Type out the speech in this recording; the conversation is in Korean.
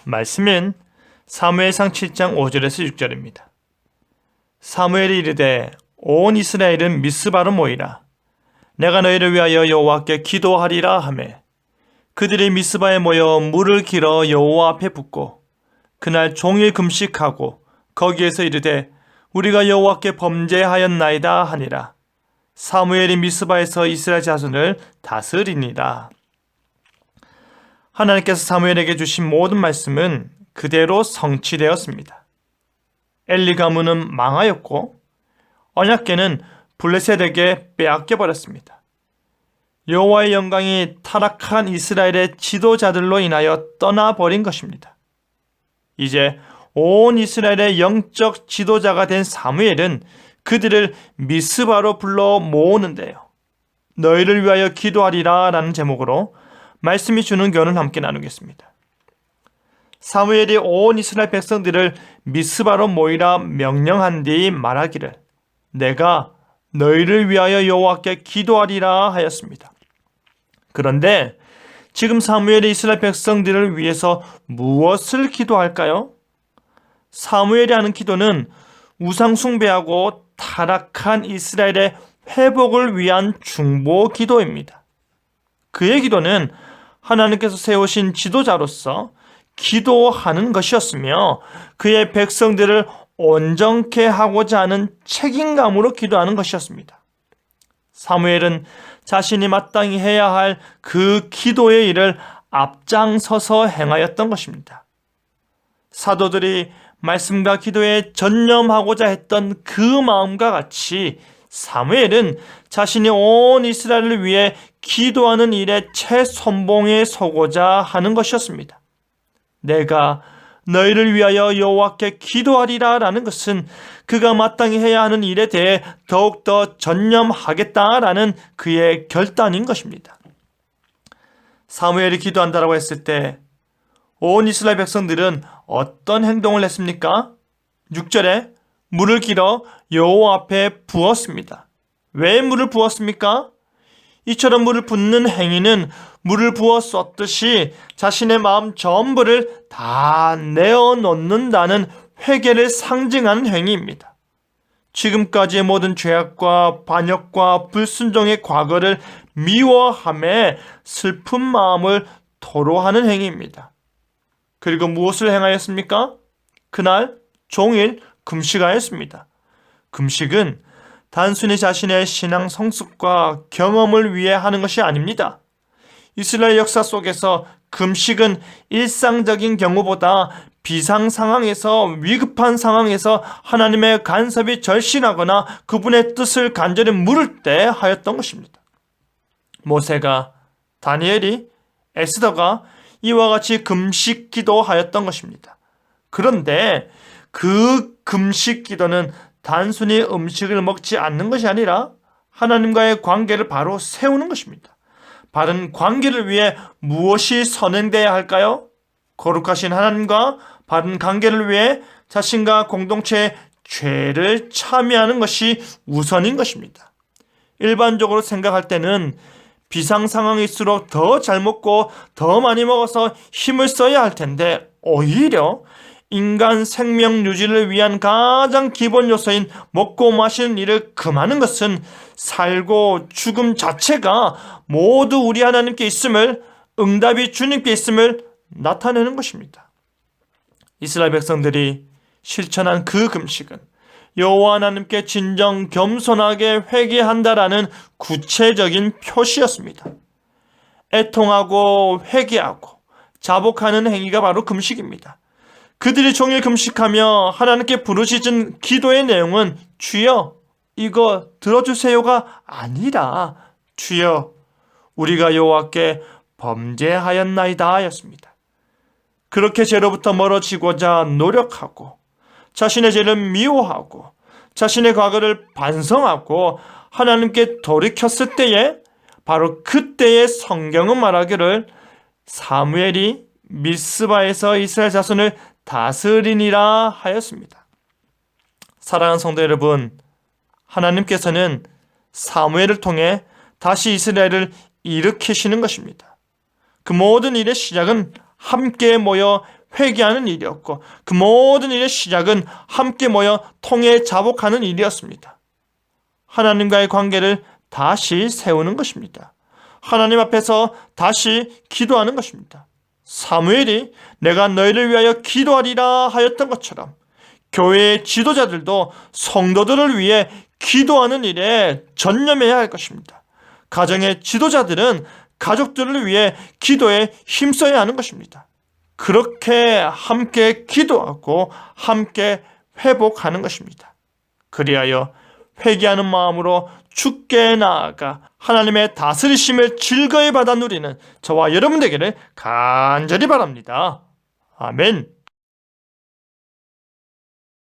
말씀은 사무엘상 7장 5절에서 6절입니다. 사무엘이 이르되 온 이스라엘은 미스바로 모이라. 내가 너희를 위하여 여호와께 기도하리라 하매 그들이 미스바에 모여 물을 길어 여호와 앞에 붓고 그날 종일 금식하고 거기에서 이르되 우리가 여호와께 범죄하였나이다 하니라. 사무엘이 미스바에서 이스라엘 자손을 다스리니라. 하나님께서 사무엘에게 주신 모든 말씀은 그대로 성취되었습니다. 엘리 가문은 망하였고 언약궤는 블레셋에게 빼앗겨 버렸습니다. 여호와의 영광이 타락한 이스라엘의 지도자들로 인하여 떠나버린 것입니다. 이제 온 이스라엘의 영적 지도자가 된 사무엘은 그들을 미스바로 불러 모으는데요. 너희를 위하여 기도하리라 라는 제목으로 말씀이 주는 교훈을 함께 나누겠습니다. 사무엘이 온 이스라엘 백성들을 미스바로 모이라 명령한 뒤 말하기를 내가 너희를 위하여 여호와께 기도하리라 하였습니다. 그런데 지금 사무엘이 이스라엘 백성들을 위해서 무엇을 기도할까요? 사무엘이 하는 기도는 우상 숭배하고 타락한 이스라엘의 회복을 위한 중보 기도입니다. 그의 기도는 하나님께서 세우신 지도자로서 기도하는 것이었으며 그의 백성들을 온전케 하고자 하는 책임감으로 기도하는 것이었습니다. 사무엘은 자신이 마땅히 해야 할 그 기도의 일을 앞장서서 행하였던 것입니다. 사도들이 말씀과 기도에 전념하고자 했던 그 마음과 같이 사무엘은 자신이 온 이스라엘을 위해 기도하는 일에 최선봉에 서고자 하는 것이었습니다. 내가 너희를 위하여 여호와께 기도하리라 라는 것은 그가 마땅히 해야 하는 일에 대해 더욱더 전념하겠다라는 그의 결단인 것입니다. 사무엘이 기도한다라고 했을 때 온 이스라엘 백성들은 어떤 행동을 했습니까? 6절에 물을 길어 여호와 앞에 부었습니다. 왜 물을 부었습니까? 이처럼 물을 붓는 행위는 물을 부어 쏟듯이 자신의 마음 전부를 다 내어놓는다는 회개를 상징하는 행위입니다. 지금까지의 모든 죄악과 반역과 불순종의 과거를 미워하며 슬픈 마음을 토로하는 행위입니다. 그리고 무엇을 행하였습니까? 그날 종일 금식하였습니다. 금식은 단순히 자신의 신앙 성숙과 경험을 위해 하는 것이 아닙니다. 이스라엘 역사 속에서 금식은 일상적인 경우보다 비상 상황에서 위급한 상황에서 하나님의 간섭이 절실하거나 그분의 뜻을 간절히 물을 때 하였던 것입니다. 모세가, 다니엘이, 에스더가 이와 같이 금식 기도하였던 것입니다. 그런데 그 금식 기도는 단순히 음식을 먹지 않는 것이 아니라 하나님과의 관계를 바로 세우는 것입니다. 바른 관계를 위해 무엇이 선행되어야 할까요? 거룩하신 하나님과 바른 관계를 위해 자신과 공동체의 죄를 참여하는 것이 우선인 것입니다. 일반적으로 생각할 때는 비상 상황일수록 더 잘 먹고 더 많이 먹어서 힘을 써야 할 텐데 오히려 인간 생명 유지를 위한 가장 기본 요소인 먹고 마시는 일을 금하는 것은 살고 죽음 자체가 모두 우리 하나님께 있음을, 응답이 주님께 있음을 나타내는 것입니다. 이스라엘 백성들이 실천한 그 금식은 여호와 하나님께 진정 겸손하게 회개한다라는 구체적인 표시였습니다. 애통하고 회개하고 자복하는 행위가 바로 금식입니다. 그들이 종일 금식하며 하나님께 부르짖은 기도의 내용은 주여 이거 들어주세요가 아니라 주여 우리가 여호와께 범죄하였나이다 였습니다. 그렇게 죄로부터 멀어지고자 노력하고 자신의 죄를 미워하고 자신의 과거를 반성하고 하나님께 돌이켰을 때에 바로 그때의 성경은 말하기를 사무엘이 미스바에서 이스라엘 자손을 다스리니라 하였습니다. 사랑하는 성도 여러분, 하나님께서는 사무엘을 통해 다시 이스라엘을 일으키시는 것입니다. 그 모든 일의 시작은 함께 모여 회개하는 일이었고, 그 모든 일의 시작은 함께 모여 통해 자복하는 일이었습니다. 하나님과의 관계를 다시 세우는 것입니다. 하나님 앞에서 다시 기도하는 것입니다. 사무엘이 내가 너희를 위하여 기도하리라 하였던 것처럼 교회의 지도자들도 성도들을 위해 기도하는 일에 전념해야 할 것입니다. 가정의 지도자들은 가족들을 위해 기도에 힘써야 하는 것입니다. 그렇게 함께 기도하고 함께 회복하는 것입니다. 그리하여 회개하는 마음으로 주께 나아가 하나님의 다스리심을 즐거이 받아 누리는 저와 여러분 되기를 간절히 바랍니다. 아멘.